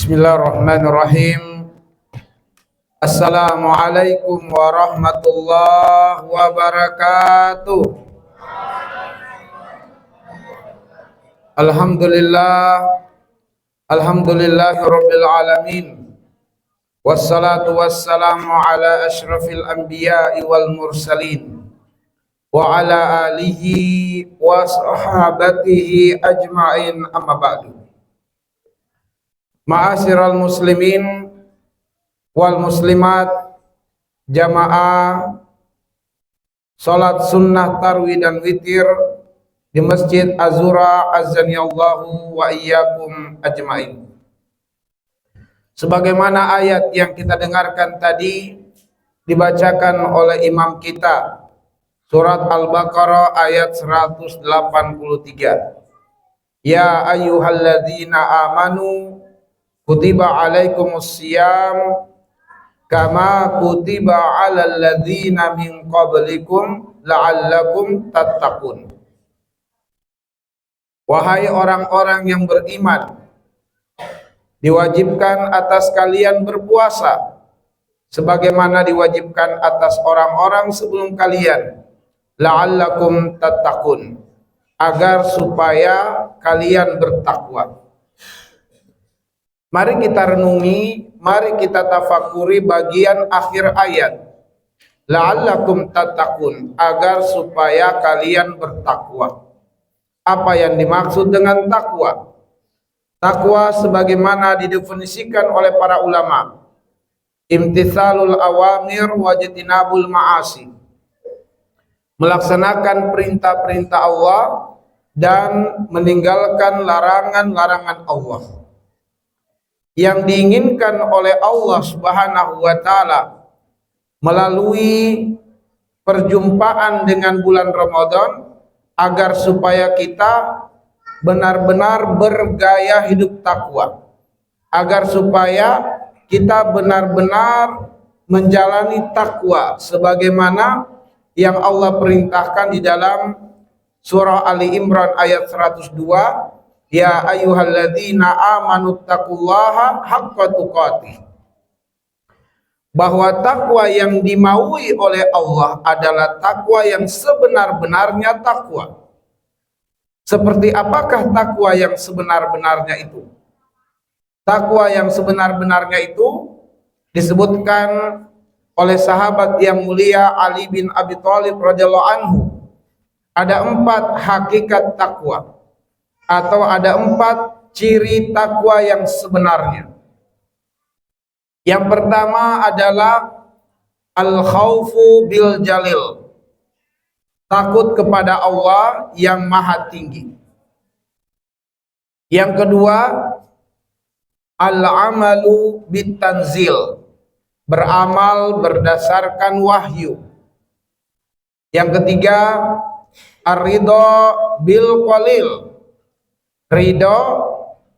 Bismillahirrahmanirrahim. Assalamualaikum warahmatullahi wabarakatuh. Alhamdulillahirabbil alamin. Wassalatu wassalamu ala asyrafil anbiya'i wal mursalin wa ala alihi wa sahabatihi ajma'in, amma ba'du. Ma'asyiral muslimin wal muslimat, jamaah salat sunnah tarwi dan witir di Masjid Az-Zura azanillahu wa iyyakum ajmain. Sebagaimana ayat yang kita dengarkan tadi dibacakan oleh imam kita, surat Al-Baqarah ayat 183. Ya ayyuhalladzina amanu kutiba alaikumusiyam kama kutiba alal ladzina min qablikum la'allakum tattaqun. Wahai orang-orang yang beriman, diwajibkan atas kalian berpuasa sebagaimana diwajibkan atas orang-orang sebelum kalian, la'allakum tattaqun, agar supaya kalian bertakwa. Mari kita renungi, mari kita tafakuri bagian akhir ayat. La'allakum tattaqun, agar supaya kalian bertakwa. Apa yang dimaksud dengan takwa? Takwa sebagaimana didefinisikan oleh para ulama, imtitsalul awamir wa jitinabul ma'asi. Melaksanakan perintah-perintah Allah dan meninggalkan larangan-larangan Allah. Yang diinginkan oleh Allah Subhanahu wa taala melalui perjumpaan dengan bulan Ramadan, agar supaya kita benar-benar bergaya hidup takwa, agar supaya kita benar-benar menjalani takwa sebagaimana yang Allah perintahkan di dalam surah Ali Imran ayat 102. Ya ayyuhalladzina amanu taqullaha haqqa tuqatih. Bahwa takwa yang dimaui oleh Allah adalah takwa yang sebenar-benarnya takwa. Seperti apakah takwa yang sebenar-benarnya itu? Takwa yang sebenar-benarnya itu disebutkan oleh sahabat yang mulia Ali bin Abi Thalib radhiyallahu anhu. Ada 4 hakikat takwa, atau ada 4 ciri takwa yang sebenarnya. Yang pertama adalah al-khaufu bil jalil, takut kepada Allah yang maha tinggi. Yang kedua, al-amalu bit tanzil, beramal berdasarkan wahyu. Yang ketiga, ar-ridha bil qalil, ridho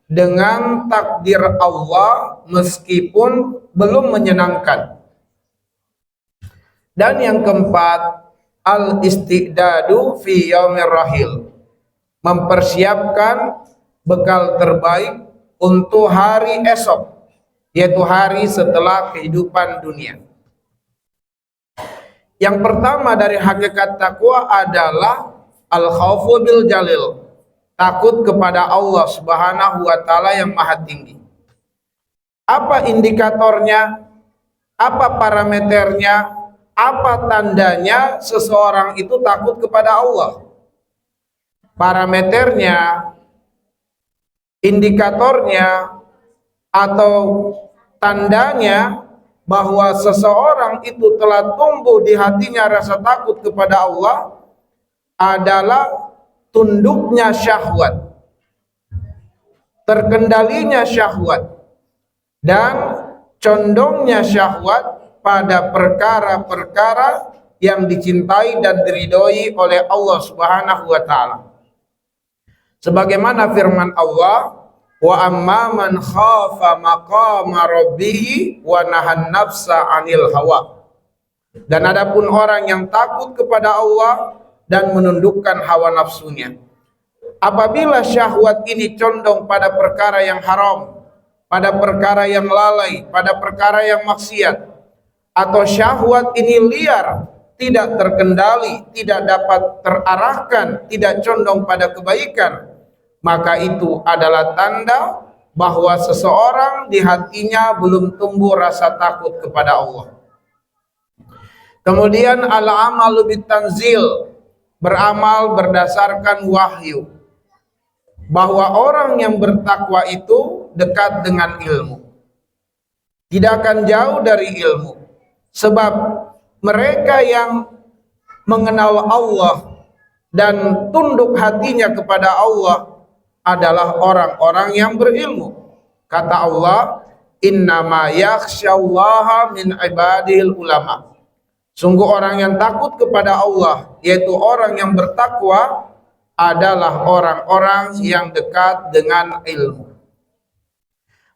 dengan takdir Allah meskipun belum menyenangkan. Dan yang keempat, al-istidadu fi yaumir rahil, mempersiapkan bekal terbaik untuk hari esok, yaitu hari setelah kehidupan dunia. Yang pertama dari hakikat takwa adalah al-khaufu bil jalil, takut kepada Allah Subhanahu wa taala yang maha tinggi. Apa indikatornya? Apa parameternya? Apa tandanya seseorang itu takut kepada Allah? Parameternya, indikatornya, atau tandanya bahwa seseorang itu telah tumbuh di hatinya rasa takut kepada Allah adalah tunduknya syahwat, terkendalinya syahwat, dan condongnya syahwat pada perkara-perkara yang dicintai dan diridhoi oleh Allah Subhanahu wa taala. Sebagaimana firman Allah, wa amma man khafa maqama rabbih wa nahan nafsa 'anil hawa. Dan adapun orang yang takut kepada Allah dan menundukkan hawa nafsunya. Apabila syahwat ini condong pada perkara yang haram, pada perkara yang lalai, pada perkara yang maksiat, atau syahwat ini liar, tidak terkendali, tidak dapat terarahkan, tidak condong pada kebaikan, maka itu adalah tanda bahwa seseorang di hatinya belum tumbuh rasa takut kepada Allah. Kemudian al-amalu bitanzil, beramal berdasarkan wahyu, bahwa orang yang bertakwa itu dekat dengan ilmu, tidak akan jauh dari ilmu, sebab mereka yang mengenal Allah dan tunduk hatinya kepada Allah adalah orang-orang yang berilmu. Kata Allah, innama yakhsyallaha min ibadil ulama. Sungguh orang yang takut kepada Allah, yaitu orang yang bertakwa, adalah orang-orang yang dekat dengan ilmu.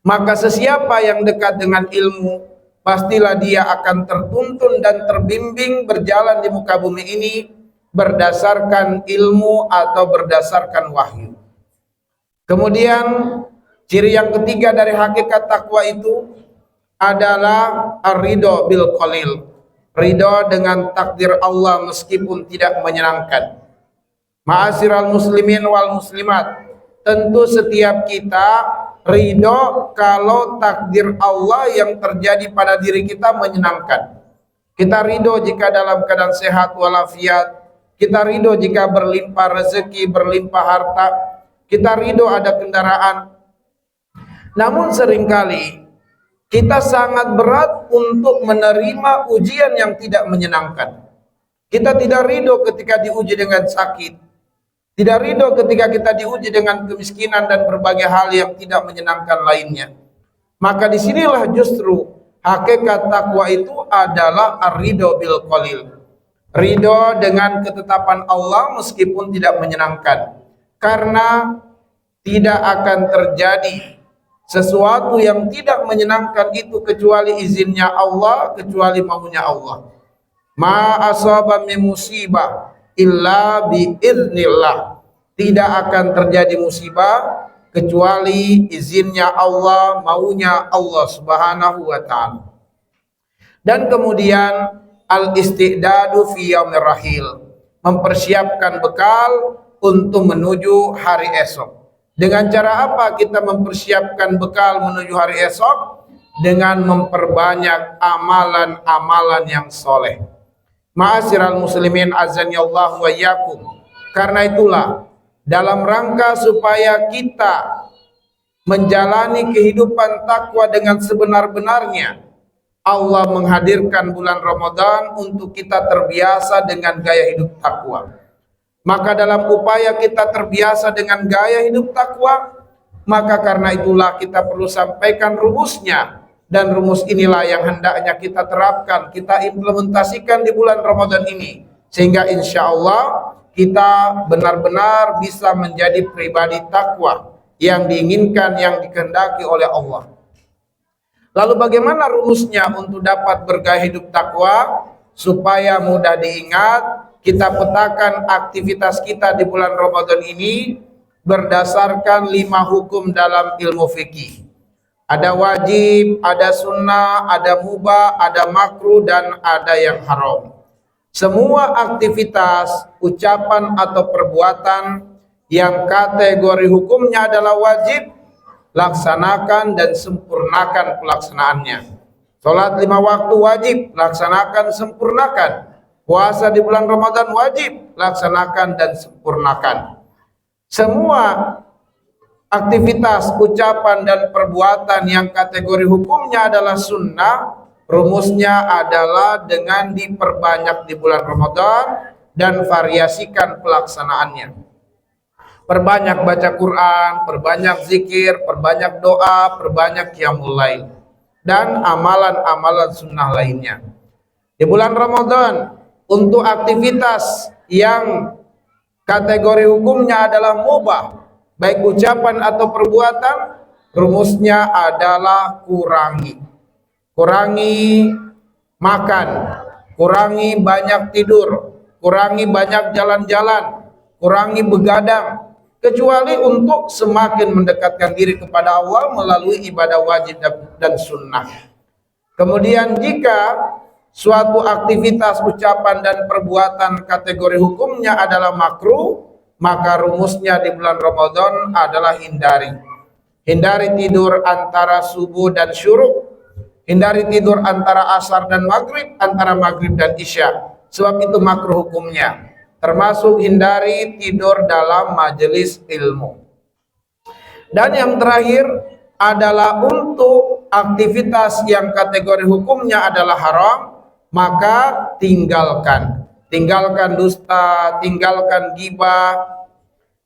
Maka sesiapa yang dekat dengan ilmu, pastilah dia akan tertuntun dan terbimbing berjalan di muka bumi ini berdasarkan ilmu atau berdasarkan wahyu. Kemudian ciri yang ketiga dari hakikat takwa itu adalah ar-ridho bil qalil, ridho dengan takdir Allah meskipun tidak menyenangkan. Ma'asyiral muslimin wal muslimat, tentu setiap kita ridho kalau takdir Allah yang terjadi pada diri kita menyenangkan. Kita ridho jika dalam keadaan sehat walafiat, kita ridho jika berlimpah rezeki, berlimpah harta, kita ridho ada kendaraan. Namun seringkali kita sangat berat untuk menerima ujian yang tidak menyenangkan. Kita tidak ridho ketika diuji dengan sakit, tidak ridho ketika kita diuji dengan kemiskinan dan berbagai hal yang tidak menyenangkan lainnya. Maka disinilah justru hakikat takwa itu adalah ar-ridho bil qalil, ridho dengan ketetapan Allah meskipun tidak menyenangkan, karena tidak akan terjadi sesuatu yang tidak menyenangkan itu kecuali izinnya Allah, kecuali maunya Allah. Ma asaba min musibah illa biiznillah. Tidak akan terjadi musibah kecuali izinnya Allah, maunya Allah Subhanahu wa taala. Dan kemudian al-istidadu fi yaumir rahil, mempersiapkan bekal untuk menuju hari esok. Dengan cara apa kita mempersiapkan bekal menuju hari esok? Dengan memperbanyak amalan-amalan yang soleh. Ma'asyiral muslimin azanillahu wa iyyakum. Karena itulah dalam rangka supaya kita menjalani kehidupan takwa dengan sebenar-benarnya, Allah menghadirkan bulan Ramadan untuk kita terbiasa dengan gaya hidup takwa. Maka dalam upaya kita terbiasa dengan gaya hidup takwa, maka karena itulah kita perlu sampaikan rumusnya. Dan rumus inilah yang hendaknya kita terapkan, kita implementasikan di bulan Ramadan ini, sehingga insya Allah kita benar-benar bisa menjadi pribadi takwa yang diinginkan, yang dikehendaki oleh Allah. Lalu bagaimana rumusnya untuk dapat bergaya hidup takwa supaya mudah diingat? Kita petakan aktivitas kita di bulan Ramadan ini berdasarkan 5 hukum dalam ilmu fikih. Ada wajib, ada sunnah, ada mubah, ada makruh, dan ada yang haram. Semua aktivitas, ucapan atau perbuatan yang kategori hukumnya adalah wajib, laksanakan dan sempurnakan pelaksanaannya. Sholat 5 waktu wajib, laksanakan, sempurnakan. Puasa di bulan Ramadan wajib, laksanakan dan sempurnakan. Semua aktivitas, ucapan dan perbuatan yang kategori hukumnya adalah sunnah, rumusnya adalah dengan diperbanyak di bulan Ramadan dan variasikan pelaksanaannya. Perbanyak baca Quran, perbanyak zikir, perbanyak doa, perbanyak qiyamul lail, dan amalan-amalan sunnah lainnya. Di bulan Ramadan, untuk aktivitas yang kategori hukumnya adalah mubah, baik ucapan atau perbuatan, rumusnya adalah kurangi makan, kurangi banyak tidur, kurangi banyak jalan-jalan, kurangi begadang. kecuali untuk semakin mendekatkan diri kepada Allah melalui ibadah wajib dan sunnah. Kemudian jika suatu aktivitas, ucapan dan perbuatan kategori hukumnya adalah makruh, maka rumusnya di bulan Ramadan adalah hindari. Hindari tidur antara subuh dan syuruk, hindari tidur antara asar dan maghrib, antara maghrib dan isya, sebab itu makruh hukumnya. Termasuk hindari tidur dalam majelis ilmu. Dan yang terakhir adalah untuk aktivitas yang kategori hukumnya adalah haram, maka tinggalkan dusta, tinggalkan ghibah,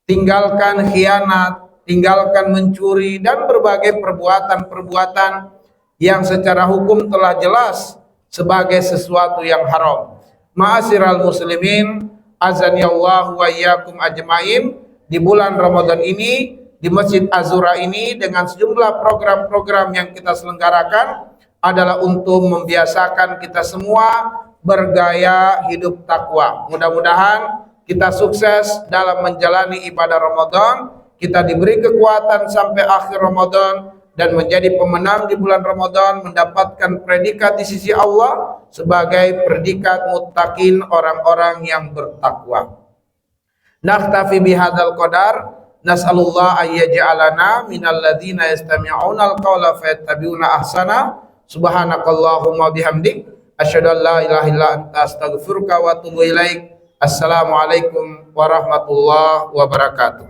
tinggalkan khianat, tinggalkan mencuri dan berbagai perbuatan-perbuatan yang secara hukum telah jelas sebagai sesuatu yang haram. Ma'asyiral muslimin, azani Allah wa iyyakum ajmain, di bulan Ramadan ini di Masjid Az-Zuhra ini dengan sejumlah program-program yang kita selenggarakan adalah untuk membiasakan kita semua bergaya hidup takwa. Mudah-mudahan kita sukses dalam menjalani ibadah Ramadan, kita diberi kekuatan sampai akhir Ramadan dan menjadi pemenang di bulan Ramadan, mendapatkan predikat di sisi Allah sebagai predikat muttaqin, orang-orang yang bertakwa. Naktafi bihadzal qadar. Nas'alullah ayyaj'alana minal ladzina yastami'una al-qawla fayattabi'una ahsana. Subhanakallahumma bihamdik asyhadu an la ilaha illa anta astaghfiruka wa atubu ilaik. Assalamualaikum warahmatullahi wabarakatuh.